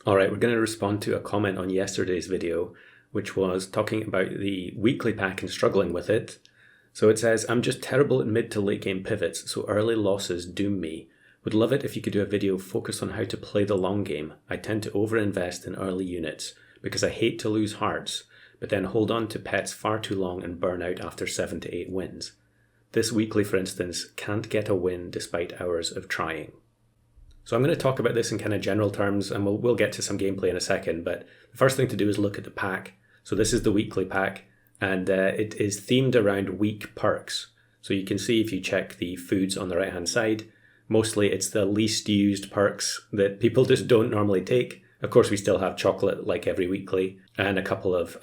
All right, we're going to respond to a comment on yesterday's video, which was talking about the weekly pack and struggling with it. So it says, I'm just terrible at mid to late game pivots, so early losses doom me. Would love it if you could do a video focused on how to play the long game. I tend to overinvest in early units because I hate to lose hearts, but then hold on to pets far too long and burn out after 7 to 8 wins. This weekly, for instance, can't get a win despite hours of trying. So I'm going to talk about this in kind of general terms, and we'll get to some gameplay in a second, but the first thing to do is look at the pack. So this is the weekly pack, and it is themed around week perks. So you can see if you check the foods on the right hand side, mostly it's the least used perks that people just don't normally take. Of course, we still have chocolate like every weekly, and a couple of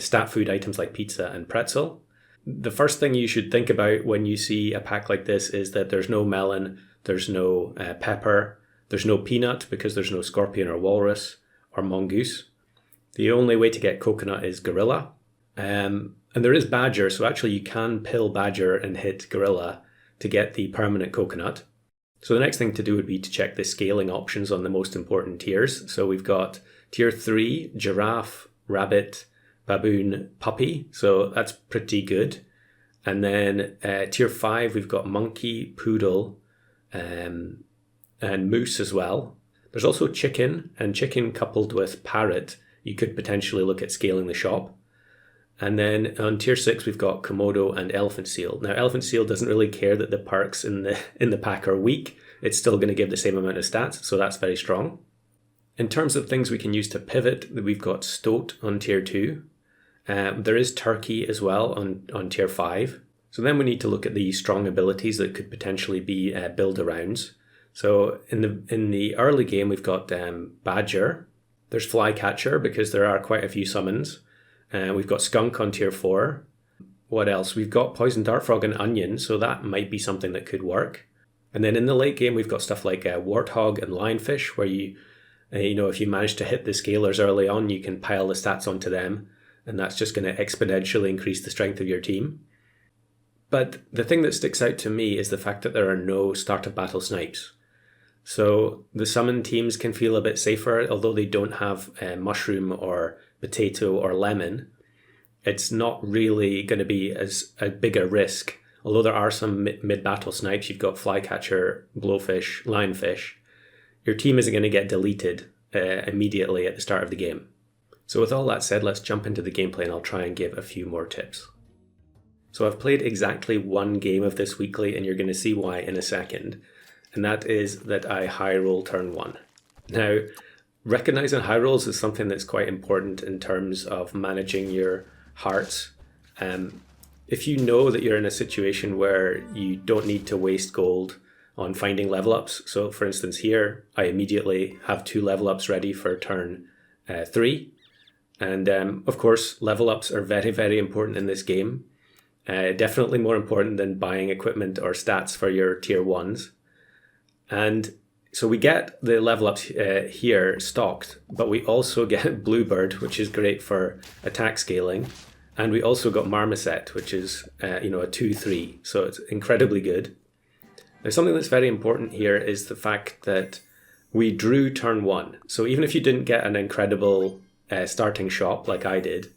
stat food items like pizza and pretzel. The first thing you should think about when you see a pack like this is that there's no melon, there's no pepper, there's no peanut because there's no scorpion or walrus or mongoose. The only way to get coconut is gorilla. And there is badger, so actually you can pill badger and hit gorilla to get the permanent coconut. So the next thing to do would be to check the scaling options on the most important tiers. So we've got tier 3, giraffe, rabbit, baboon, puppy. So that's pretty good. And then tier 5, we've got monkey, poodle, and moose as well. There's also chicken, and chicken coupled with parrot, you could potentially look at scaling the shop. And then on tier 6, we've got Komodo and elephant seal. Now, elephant seal doesn't really care that the perks in the pack are weak. It's still going to give the same amount of stats, so that's very strong. In terms of things we can use to pivot, we've got stoat on tier 2. There is turkey as well on tier 5. So then we need to look at the strong abilities that could potentially be build-arounds. So in the early game, we've got badger. There's flycatcher because there are quite a few summons. We've got skunk on tier 4. What else? We've got poison dart frog and onion, so that might be something that could work. And then in the late game, we've got stuff like warthog and lionfish, where if you manage to hit the scalers early on, you can pile the stats onto them, and that's just going to exponentially increase the strength of your team. But the thing that sticks out to me is the fact that there are no start of battle snipes. So the summon teams can feel a bit safer, although they don't have mushroom or potato or lemon. It's not really going to be as a bigger risk. Although there are some mid-battle snipes, you've got flycatcher, blowfish, lionfish. Your team isn't going to get deleted immediately at the start of the game. So with all that said, let's jump into the gameplay and I'll try and give a few more tips. So I've played exactly one game of this weekly, and you're going to see why in a second. And that is that I high roll turn 1. Now, recognizing high rolls is something that's quite important in terms of managing your hearts. If you know that you're in a situation where you don't need to waste gold on finding level ups, so for instance here, I immediately have 2 level ups ready for turn 3. And of course, level ups are very, very important in this game. Definitely more important than buying equipment or stats for your tier 1s. And so we get the level ups here stocked, but we also get Bluebird, which is great for attack scaling. And we also got Marmoset, which is a 2-3, so it's incredibly good. Now, something that's very important here is the fact that we drew turn 1. So even if you didn't get an incredible starting shop like I did,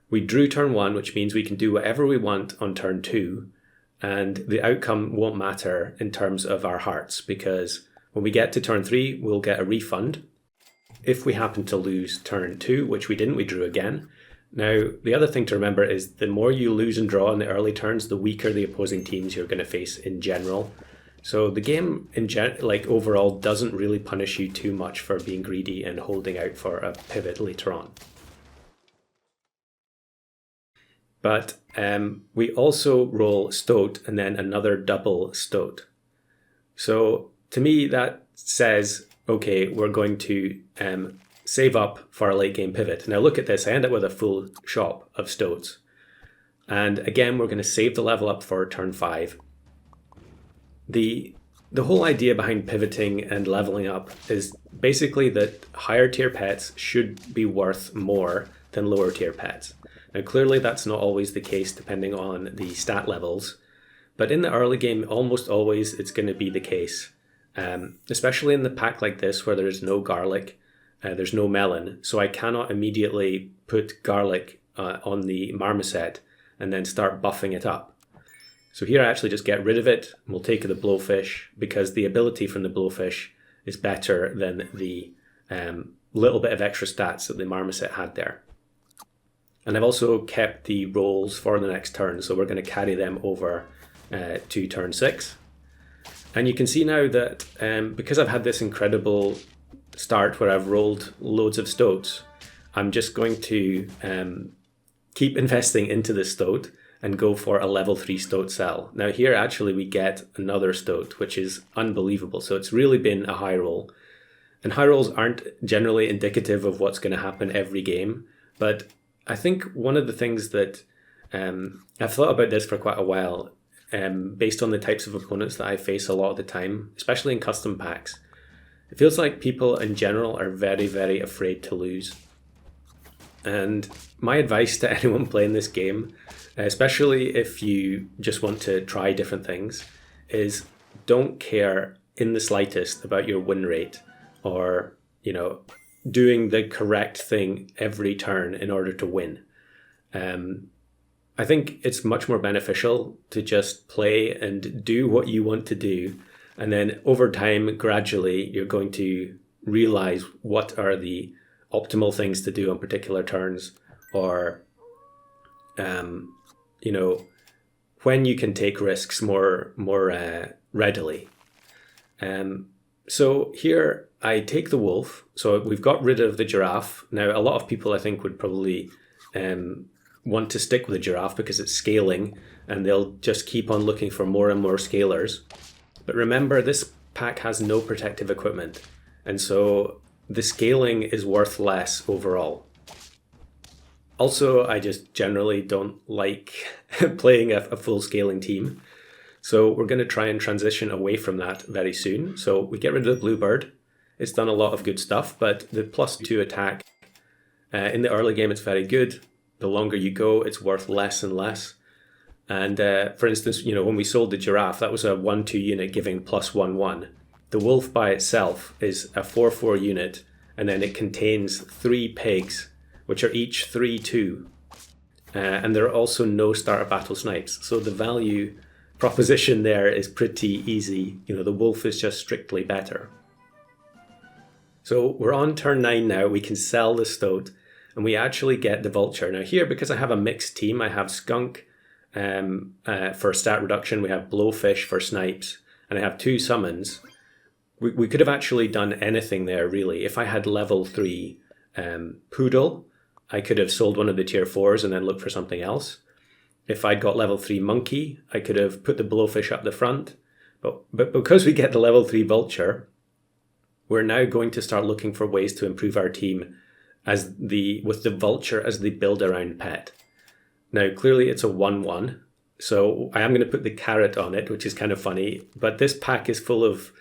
we drew turn 1, which means we can do whatever we want on turn 2, and the outcome won't matter in terms of our hearts, because when we get to turn 3, we'll get a refund. If we happen to lose turn 2, which we didn't, we drew again. Now, the other thing to remember is the more you lose and draw in the early turns, the weaker the opposing teams you're going to face in general. So the game overall doesn't really punish you too much for being greedy and holding out for a pivot later on. But we also roll stoat and then another double stoat. So to me, that says, okay, we're going to save up for a late game pivot. Now look at this, I end up with a full shop of stoats. And again, we're going to save the level up for turn 5. The whole idea behind pivoting and leveling up is basically that higher tier pets should be worth more than lower tier pets. Now clearly that's not always the case depending on the stat levels, but in the early game almost always it's going to be the case, especially in the pack like this where there's no garlic. there's no melon, so I cannot immediately put garlic on the marmoset and then start buffing it up. So here I actually just get rid of it, and we'll take the blowfish, because the ability from the blowfish is better than the little bit of extra stats that the marmoset had there. And I've also kept the rolls for the next turn, so we're going to carry them over to turn 6. And you can see now that because I've had this incredible start where I've rolled loads of stoats, I'm just going to keep investing into the stoat and go for a level 3 stoat cell. Now here actually we get another stoat, which is unbelievable. So it's really been a high roll. And high rolls aren't generally indicative of what's going to happen every game, but I think one of the things that I've thought about this for quite a while, based on the types of opponents that I face a lot of the time, especially in custom packs. It feels like people in general are very, very afraid to lose. And my advice to anyone playing this game, especially if you just want to try different things, is don't care in the slightest about your win rate or, doing the correct thing every turn in order to win. I think it's much more beneficial to just play and do what you want to do. And then over time, gradually, you're going to realize what are the optimal things to do on particular turns, or, when you can take risks more readily. So here I take the wolf. So we've got rid of the giraffe. Now, a lot of people I think would probably want to stick with the giraffe because it's scaling and they'll just keep on looking for more and more scalers. But remember, this pack has no protective equipment, and so the scaling is worth less overall. Also, I just generally don't like playing a full scaling team. So we're going to try and transition away from that very soon. So we get rid of the bluebird. It's done a lot of good stuff, but the +2 attack, in the early game, it's very good. The longer you go, it's worth less and less. And for instance, when we sold the giraffe, that was a 1/2 unit giving +1/1. The wolf by itself is a 4/4 unit, and then it contains 3 pigs, which are each 3/2. And there are also no starter battle snipes. So the value proposition there is pretty easy. The wolf is just strictly better. So we're on turn 9 now. We can sell the stoat, and we actually get the vulture. Now here, because I have a mixed team, I have skunk for stat reduction, we have blowfish for snipes, and I have 2 summons. We could have actually done anything there, really. If I had level 3 poodle, I could have sold one of the tier 4s and then looked for something else. If I'd got level 3 monkey, I could have put the blowfish up the front. But because we get the level 3 vulture, we're now going to start looking for ways to improve our team with the vulture as the build around pet. Now, clearly it's a 1/1, so I am going to put the carrot on it, which is kind of funny, but this pack is full of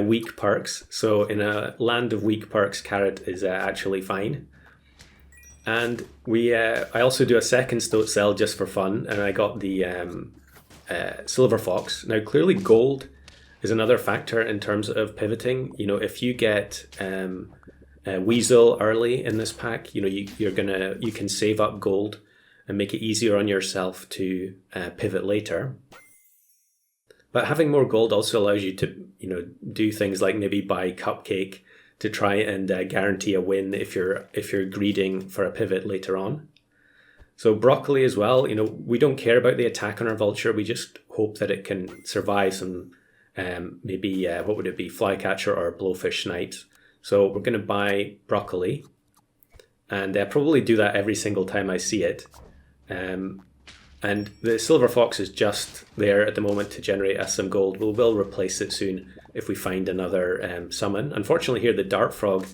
weak perks, so in a land of weak perks, carrot is actually fine. And I also do a second stoat cell just for fun, and I got the silver fox. Now, clearly gold is another factor in terms of pivoting. If you get weasel early in this pack, you can save up gold and make it easier on yourself to pivot later. But having more gold also allows you to, do things like maybe buy cupcake to try and guarantee a win if you're greeding for a pivot later on. So broccoli as well, we don't care about the attack on our vulture. We just hope that it can survive some maybe what would it be, flycatcher or blowfish snipes. So we're going to buy broccoli, and probably do that every single time I see it. And the silver fox is just there at the moment to generate us some gold. We'll replace it soon if we find another summon. Unfortunately here the dart frog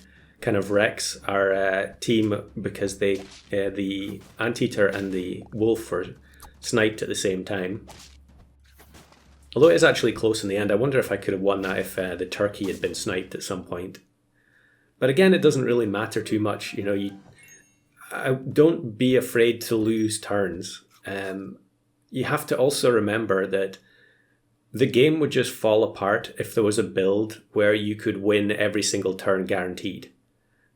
kind of wrecks our team because the anteater and the wolf were sniped at the same time. Although it is actually close in the end. I wonder if I could have won that if the turkey had been sniped at some point. But again, it doesn't really matter too much. Don't be afraid to lose turns. You have to also remember that the game would just fall apart if there was a build where you could win every single turn guaranteed.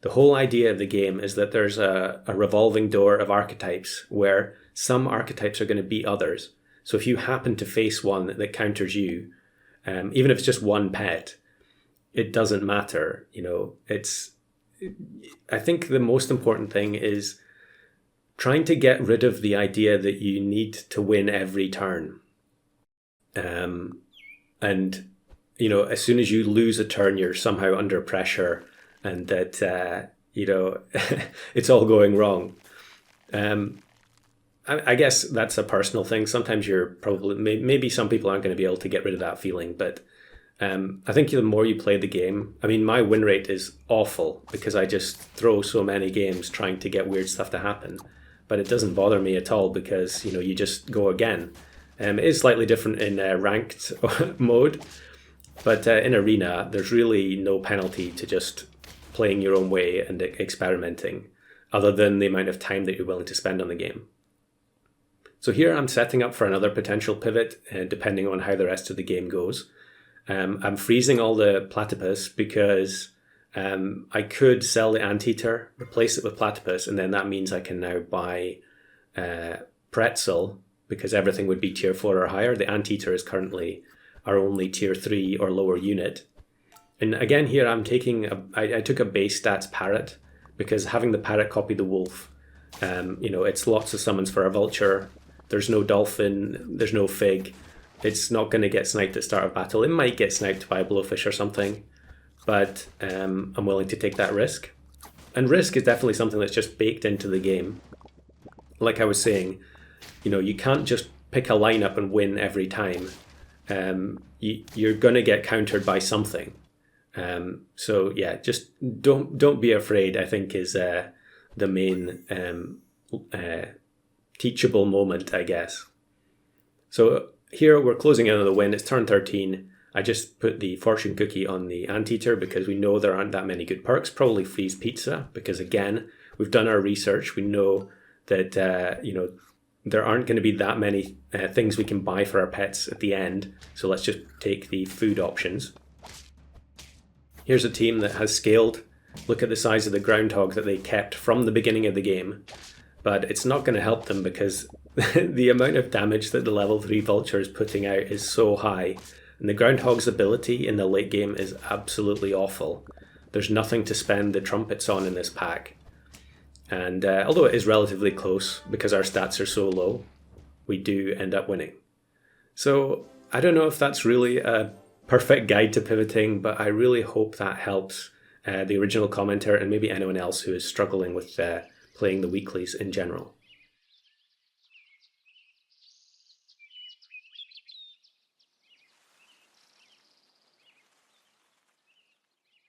The whole idea of the game is that there's a revolving door of archetypes where some archetypes are going to beat others. So if you happen to face one that counters you, even if it's just one pet, it doesn't matter. I think the most important thing is trying to get rid of the idea that you need to win every turn. And as soon as you lose a turn, you're somehow under pressure, and that it's all going wrong. I guess that's a personal thing. Sometimes you're probably, maybe some people aren't going to be able to get rid of that feeling, but I think the more you play the game, I mean, my win rate is awful because I just throw so many games trying to get weird stuff to happen, but it doesn't bother me at all because, you just go again. It is slightly different in ranked mode, but in arena, there's really no penalty to just playing your own way and experimenting, other than the amount of time that you're willing to spend on the game. So here I'm setting up for another potential pivot, depending on how the rest of the game goes. I'm freezing all the platypus because I could sell the anteater, replace it with platypus, and then that means I can now buy pretzel because everything would be tier 4 or higher. The anteater is currently our only tier 3 or lower unit. And again, here I'm taking I took a base stats parrot because having the parrot copy the wolf, it's lots of summons for a vulture. There's no dolphin, there's no fig. It's not going to get sniped at start of battle. It might get sniped by a blowfish or something, but I'm willing to take that risk. And risk is definitely something that's just baked into the game. Like I was saying, you can't just pick a lineup and win every time. You're going to get countered by something. So yeah, just don't be afraid, I think, is the main teachable moment, I guess. So here we're closing in on the win. It's turn 13. I just put the fortune cookie on the anteater because we know there aren't that many good perks. Probably freeze pizza because, again, we've done our research. We know that there aren't going to be that many things we can buy for our pets at the end. So let's just take the food options. Here's a team that has scaled. Look at the size of the groundhog that they kept from the beginning of the game. But it's not going to help them because the amount of damage that the level 3 vulture is putting out is so high. And the groundhog's ability in the late game is absolutely awful. There's nothing to spend the trumpets on in this pack. And although it is relatively close because our stats are so low, we do end up winning. So I don't know if that's really a perfect guide to pivoting, but I really hope that helps the original commenter and maybe anyone else who is struggling with playing the weeklies in general.